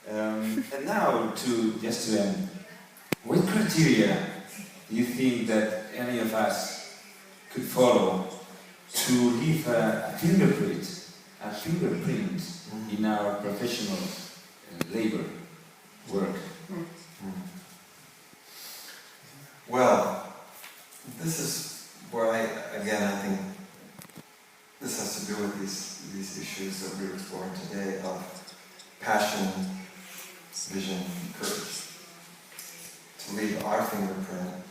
And now, just to end, what criteria do you think that any of us could follow to leave a fingerprint in our professional labor work? Well, this is where I think this has to do with these issues that we're exploring today of passion, vision, and courage. To leave our fingerprint,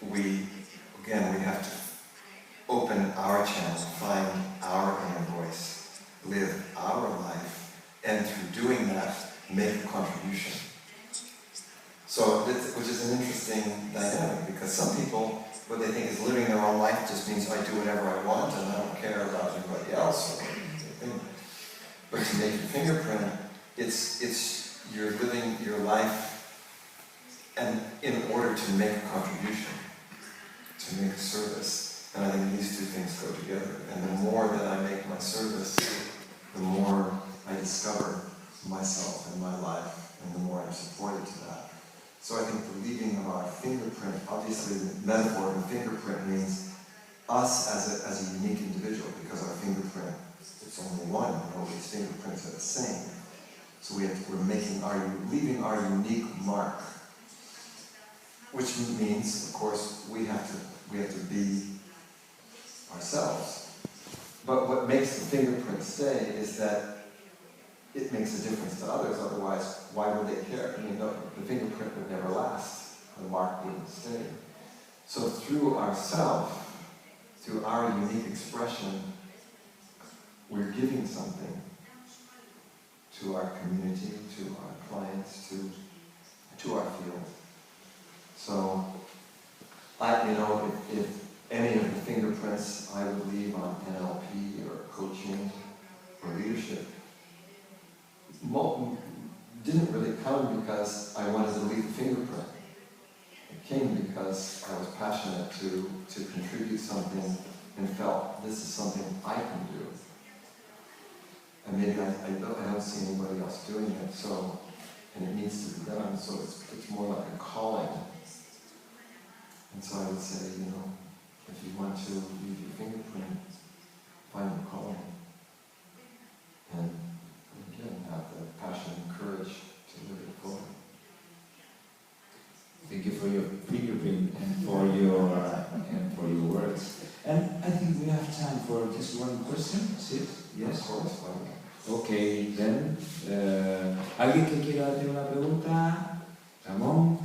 we have to open our channel, find our inner voice, live our life, and through doing that, make a contribution. So, which is an interesting dynamic, because some people, what they think is living their own life just means I do whatever I want and I don't care about anybody else. But to make your fingerprint, it's you're living your life and in order to make a contribution, to make a service. And I think these two things go together. And the more that I make my service, the more I discover myself and my life, and the more I'm supported to that. So I think the leaving of our fingerprint, obviously the metaphor of a fingerprint means us as a unique individual, because our fingerprint, it's only one, and all these fingerprints are the same. So we're leaving our unique mark, which means, of course, we have to be ourselves. But what makes the fingerprint stay is that it makes a difference to others, otherwise, why would they care? I mean, the fingerprint would never last, the mark wouldn't stay. So through ourself, through our unique expression, we're giving something to our community, to our clients, to our field. So, if any of the fingerprints I would leave on NLP or coaching or leadership didn't really come because I wanted to leave a fingerprint. It came because I was passionate to contribute something and felt this is something I can do. And maybe I don't see anybody else doing it, so, and it needs to be done, so it's more like a calling. And so I would say, if you want to leave your fingerprint, find your calling. And again, have the passion and courage to live it forward. Thank you for your fingerprint and for your words. And I think we have time for just one question. Is it? Yes. Of course. Okay, then. ¿Alguien que quiera hacer una pregunta? Ramón.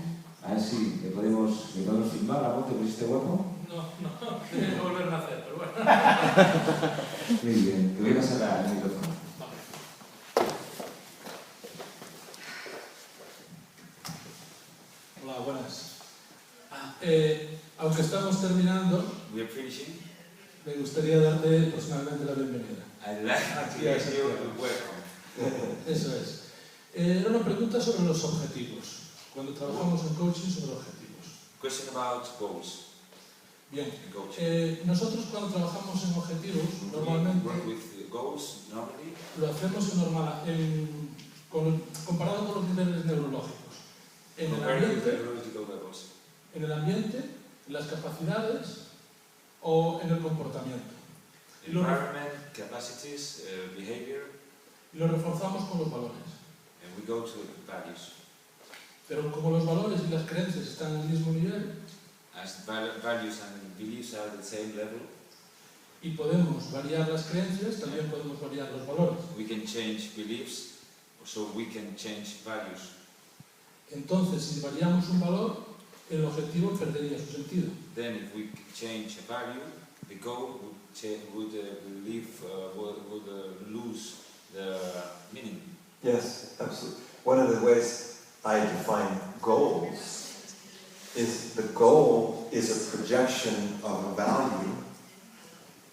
A ver si le podemos filmar. Ramón, ¿te pusiste guapo? No, tiene que volver a nacer, pero bueno. Muy bien, te voy a pasar el micrófono. Hola, buenas. Aunque estamos terminando, We are finishing. me gustaría darte personalmente la bienvenida. I'd like to give you a welcome. Eso es. Era una pregunta sobre los objetivos. Cuando trabajamos en coaching, sobre objetivos. Question about goals. Bien. Nosotros cuando trabajamos en objetivos, normalmente lo hacemos comparado con los niveles neurológicos. En el ambiente, en las capacidades o en el comportamiento. Environment, capacities, behavior. Y lo reforzamos con los valores. And we go to values. Pero como los valores y las creencias están en el mismo nivel, as values and beliefs are at the same level, y podemos variar las creencias, también podemos variar los valores. We can change beliefs, so we can change values. Entonces, si variamos un valor, el objetivo perdería su sentido. Then, if we change a value, the goal would lose the meaning. Yes, absolutely. One of the ways I define goals is the goal is a projection of a value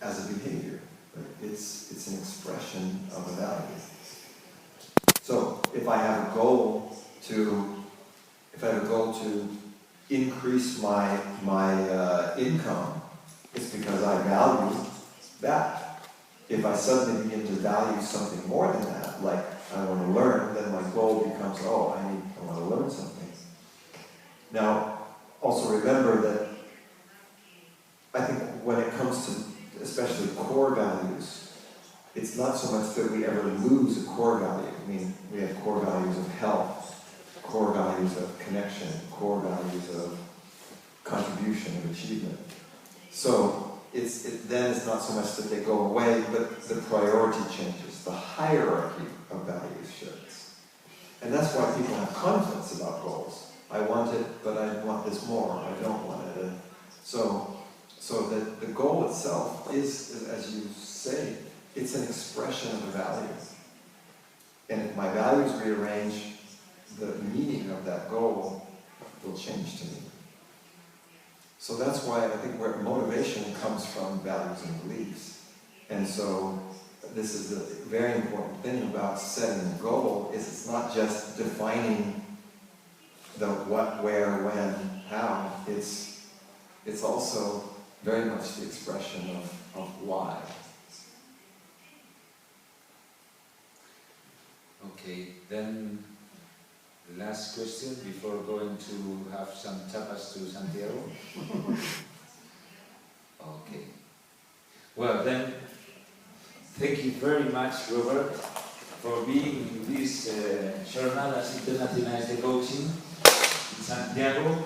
as a behavior. Right? It's an expression of a value. So if I have a goal to increase my income, it's because I value that. If I suddenly begin to value something more than that, like I want to learn, then my goal becomes, oh, I want to learn something. Now, also remember that I think when it comes to especially core values, it's not so much that we ever lose a core value. I mean, we have core values of health, core values of connection, core values of contribution, of achievement. So then it's not so much that they go away, but the priority changes. The hierarchy of values shifts. And that's why people have conflicts about goals. I want it, but I want this more. I don't want it. So that the goal itself is, as you say, it's an expression of the values. And if my values rearrange, the meaning of that goal will change to me. So that's why I think where motivation comes from values and beliefs. And so this is the very important thing about setting a goal, is it's not just defining the what, where, when, how. It's also very much the expression of why. Okay, then last question before going to have some tapas to Santiago. Okay. Well then, thank you very much, Robert, for being in this Xornadas Internacionais de Coaching in Santiago.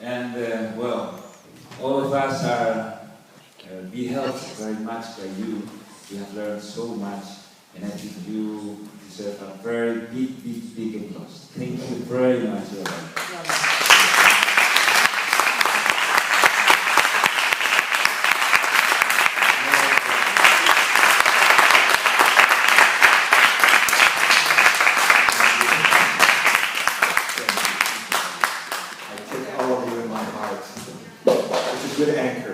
And well, all of us are be helped very much by you. We have learned so much, and I think you deserve a very big applause. Thank you very much, Robert. I take all of you in my heart. It's a good anchor.